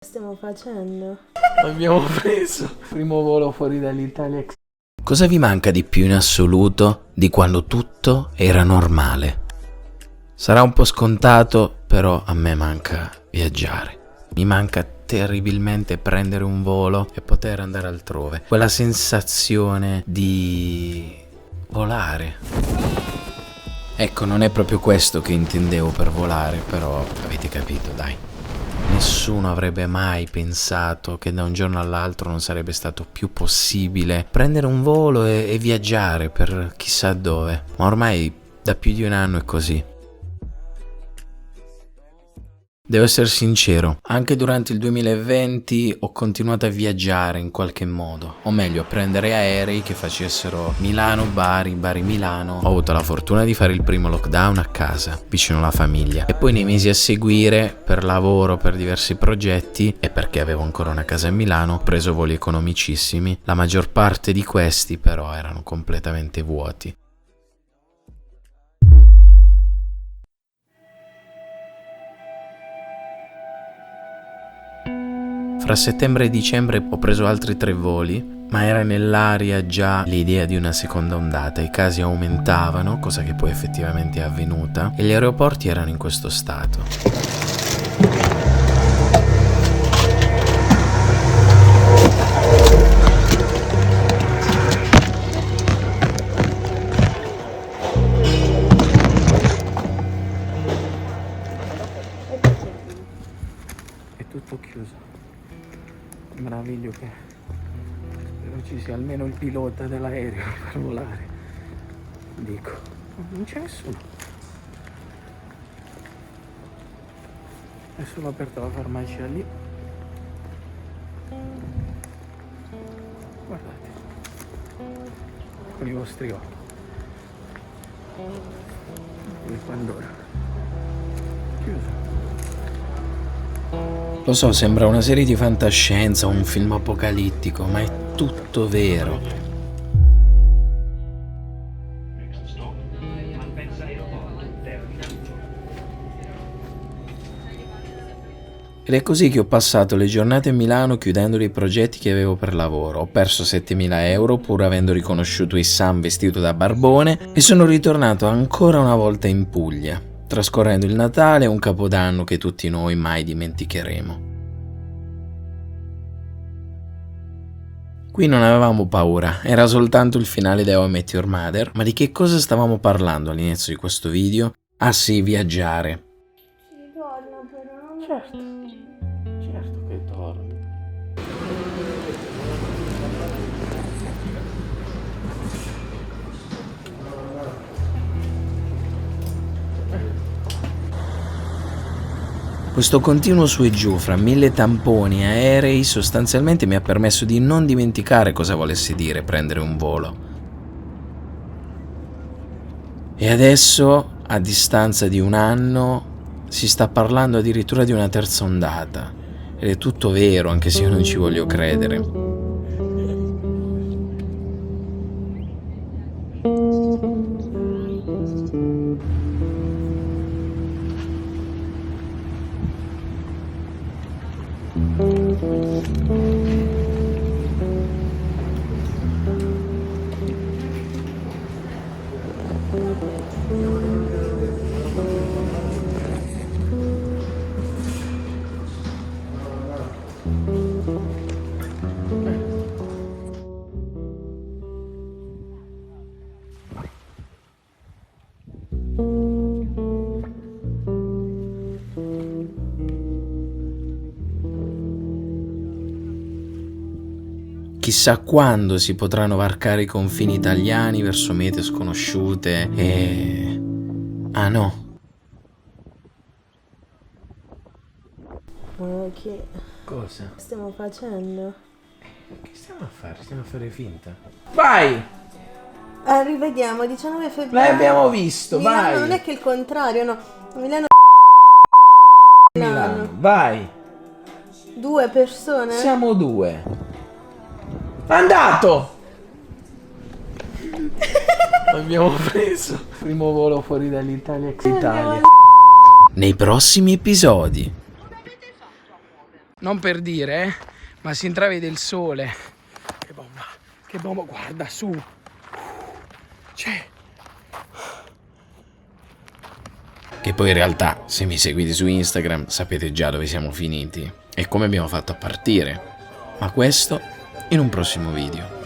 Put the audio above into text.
Stiamo facendo? Abbiamo preso il primo volo fuori dall'Italia. Cosa vi manca di più in assoluto di quando tutto era normale? Sarà un po' scontato, però a me manca viaggiare. Mi manca terribilmente prendere un volo e poter andare altrove. Quella sensazione di volare. Ecco, non è proprio questo che intendevo per volare, però avete capito, dai. Nessuno avrebbe mai pensato che da un giorno all'altro non sarebbe stato più possibile prendere un volo e viaggiare per chissà dove. Ma ormai da più di un anno è così. Devo essere sincero, anche durante il 2020 ho continuato a viaggiare in qualche modo, o meglio a prendere aerei che facessero Milano-Bari, Bari-Milano. Ho avuto la fortuna di fare il primo lockdown a casa, vicino alla famiglia, e poi nei mesi a seguire, per lavoro, per diversi progetti e perché avevo ancora una casa a Milano, ho preso voli economicissimi. La maggior parte di questi però erano completamente vuoti. Fra settembre e dicembre ho preso altri 3 voli, ma era nell'aria già l'idea di una seconda ondata. I casi aumentavano, cosa che poi effettivamente è avvenuta, e gli aeroporti erano in questo stato. È tutto chiuso. Meraviglio che spero ci sia almeno il pilota dell'aereo per volare. Dico, non c'è nessuno. È solo aperta la farmacia lì. Guardate, con i vostri occhi. Il Pandora. Chiuso. Lo so, sembra una serie di fantascienza, un film apocalittico, ma è tutto vero. Ed è così che ho passato le giornate a Milano chiudendo dei progetti che avevo per lavoro. Ho perso 7.000 euro pur avendo riconosciuto Issam vestito da barbone e sono ritornato ancora una volta in Puglia, trascorrendo il Natale e un Capodanno che tutti noi mai dimenticheremo. Qui non avevamo paura, era soltanto il finale di How I Met Your Mother, ma di che cosa stavamo parlando all'inizio di questo video? Ah sì, viaggiare. Ci torna però, non... Certo che torno. Questo continuo su e giù fra 1000 tamponi e aerei sostanzialmente mi ha permesso di non dimenticare cosa volesse dire prendere un volo. E adesso, a distanza di un anno, si sta parlando addirittura di una terza ondata. Ed è tutto vero, anche se io non ci voglio credere. Chissà quando si potranno varcare i confini italiani verso mete sconosciute e... Ah no. Ma che Cosa? stiamo facendo? Che stiamo a fare? Stiamo a fare finta. Vai! Rivediamo, 19 febbraio. L'abbiamo visto, Milano, vai! non è che il contrario, no. Milano. Milano, vai! 2 persone? Siamo 2. Andato! Abbiamo preso il primo volo fuori dall'Italia ex Italia. Nei prossimi episodi. Non per dire, ma si intravede il sole. Che bomba, guarda su. C'è. Che poi in realtà, se mi seguite su Instagram, sapete già dove siamo finiti e come abbiamo fatto a partire. Ma questo in un prossimo video.